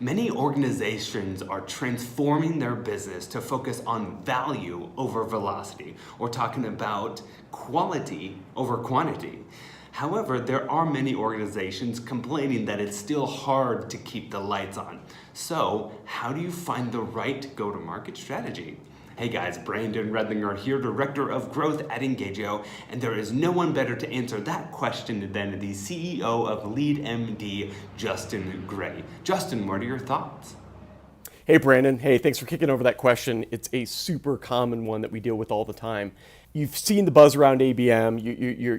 Many organizations are transforming their business to focus on value over velocity, or talking about quality over quantity. However, there are many organizations complaining that it's still hard to keep the lights on. So, how do you find the right go-to-market strategy? Hey guys, Brandon Redlinger here, Director of Growth at Engagio, and there is no one better to answer that question than the CEO of LeadMD, Justin Gray. Justin, what are your thoughts? Hey, Brandon. Hey, thanks for kicking over that question. It's a super common one that we deal with all the time. You've seen the buzz around ABM.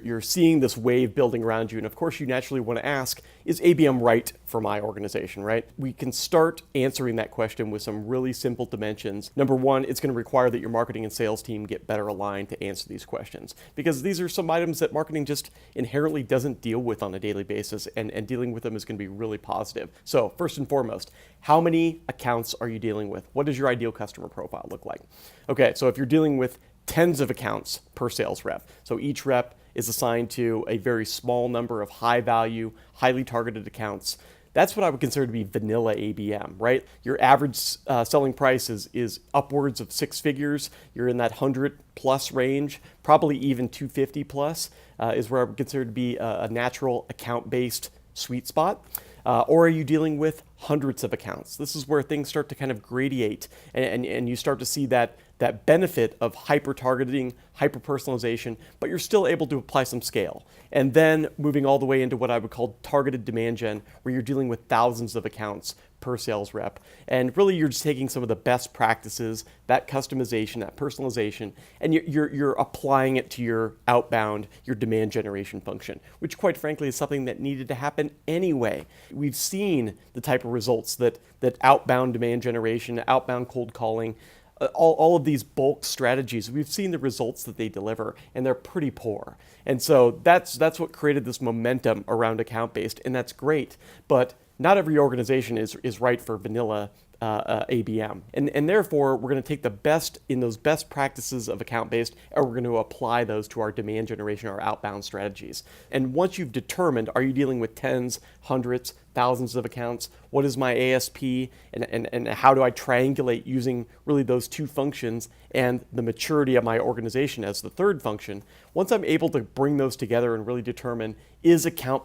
You're seeing this wave building around you. And of course, you naturally want to ask, is ABM right for my organization, right? We can start answering that question with some really simple dimensions. Number one, it's going to require that your marketing and sales team get better aligned to answer these questions, because these are some items that marketing just inherently doesn't deal with on a daily basis, and dealing with them is going to be really positive. So first and foremost, how many accounts are you dealing with? What does your ideal customer profile look like? Okay, so if you're dealing with tens of accounts per sales rep, so each rep is assigned to a very small number of high value, highly targeted accounts, that's what I would consider to be vanilla ABM, right? Your average selling price is upwards of six figures. You're in that 100 plus range, probably even 250 plus is where I would consider to be a natural account-based sweet spot. Or are you dealing with hundreds of accounts? This is where things start to kind of gradiate, and you start to see that benefit of hyper-targeting, hyper-personalization, but you're still able to apply some scale. And then moving all the way into what I would call targeted demand gen, where you're dealing with thousands of accounts per sales rep. And really you're just taking some of the best practices, that customization, that personalization, and you're applying it to your outbound, your demand generation function, which quite frankly is something that needed to happen anyway. We've seen the type of results that outbound demand generation, outbound cold calling, all of these bulk strategies, we've seen the results that they deliver, and they're pretty poor. And so that's what created this momentum around account-based, and that's great. But not every organization is right for vanilla ABM. And therefore, we're going to take the best in those best practices of account-based, and we're going to apply those to our demand generation, our outbound strategies. And once you've determined, are you dealing with tens, hundreds, thousands of accounts? What is my ASP? And how do I triangulate using really those two functions and the maturity of my organization as the third function? Once I'm able to bring those together and really determine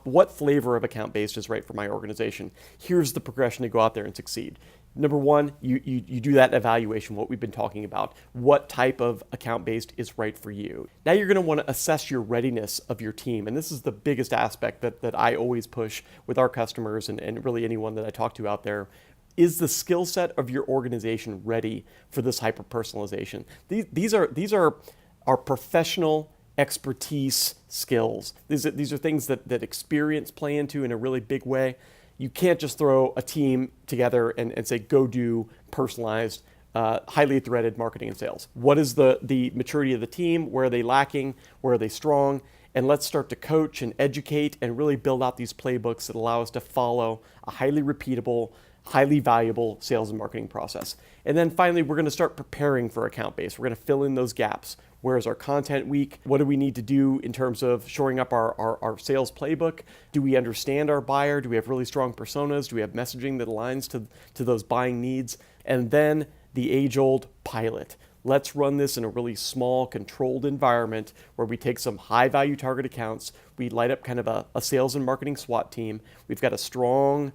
what flavor of account-based is right for my organization, here's the progression to go out there and succeed. Number one, you do that evaluation, what we've been talking about. What type of account-based is right for you? Now you're going to want to assess your readiness of your team. And this is the biggest aspect that I always push with our customers and really anyone that I talk to out there. Is the skill set of your organization ready for this hyper-personalization? These are our professional expertise skills. These are things that experience play into in a really big way. You can't just throw a team together and say, go do personalized, highly threaded marketing and sales. What is the maturity of the team? Where are they lacking? Where are they strong? And let's start to coach and educate and really build out these playbooks that allow us to follow a highly repeatable, highly valuable sales and marketing process. And then finally, we're going to start preparing for account base. We're going to fill in those gaps. Where is our content weak? What do we need to do in terms of shoring up our sales playbook? Do we understand our buyer? Do we have really strong personas? Do we have messaging that aligns to those buying needs? And then the age-old pilot. Let's run this in a really small, controlled environment where we take some high-value target accounts. We light up kind of a sales and marketing SWAT team. We've got a strong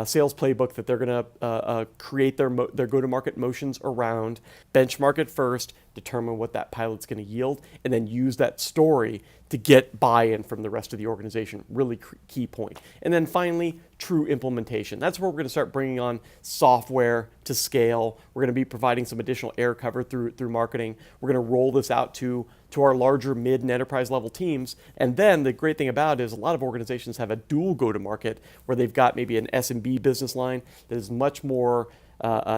sales playbook that they're going to create their go-to-market motions around, benchmark it first, determine what that pilot's going to yield, and then use that story to get buy-in from the rest of the organization. Really key point. And then finally, true implementation. That's where we're going to start bringing on software to scale. We're going to be providing some additional air cover through marketing. We're going to roll this out to our larger mid and enterprise level teams. And then the great thing about it is a lot of organizations have a dual go-to-market where they've got maybe an SMB business line that is much more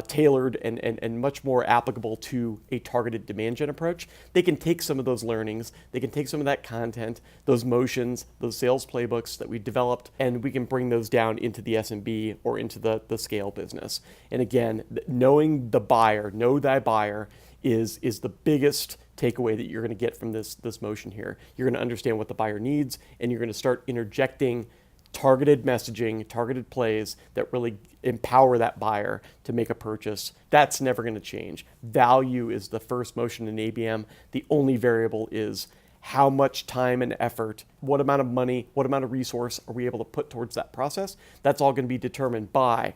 tailored and much more applicable to a targeted demand gen approach. They can take some of those learnings, they can take some of that content, those motions, those sales playbooks that we developed, and we can bring those down into the SMB or into the scale business. And again, knowing the buyer, know thy buyer is the biggest takeaway that you're going to get from this motion here. You're going to understand what the buyer needs, and you're going to start interjecting targeted messaging, targeted plays that really empower that buyer to make a purchase. That's never going to change. Value is the first motion in ABM. The only variable is how much time and effort, what amount of money, what amount of resource are we able to put towards that process. That's all going to be determined by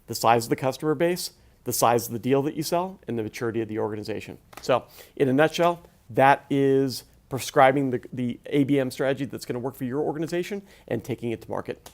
the size of the customer base, the size of the deal that you sell, and the maturity of the organization. So in a nutshell, that is prescribing the ABM strategy that's going to work for your organization and taking it to market.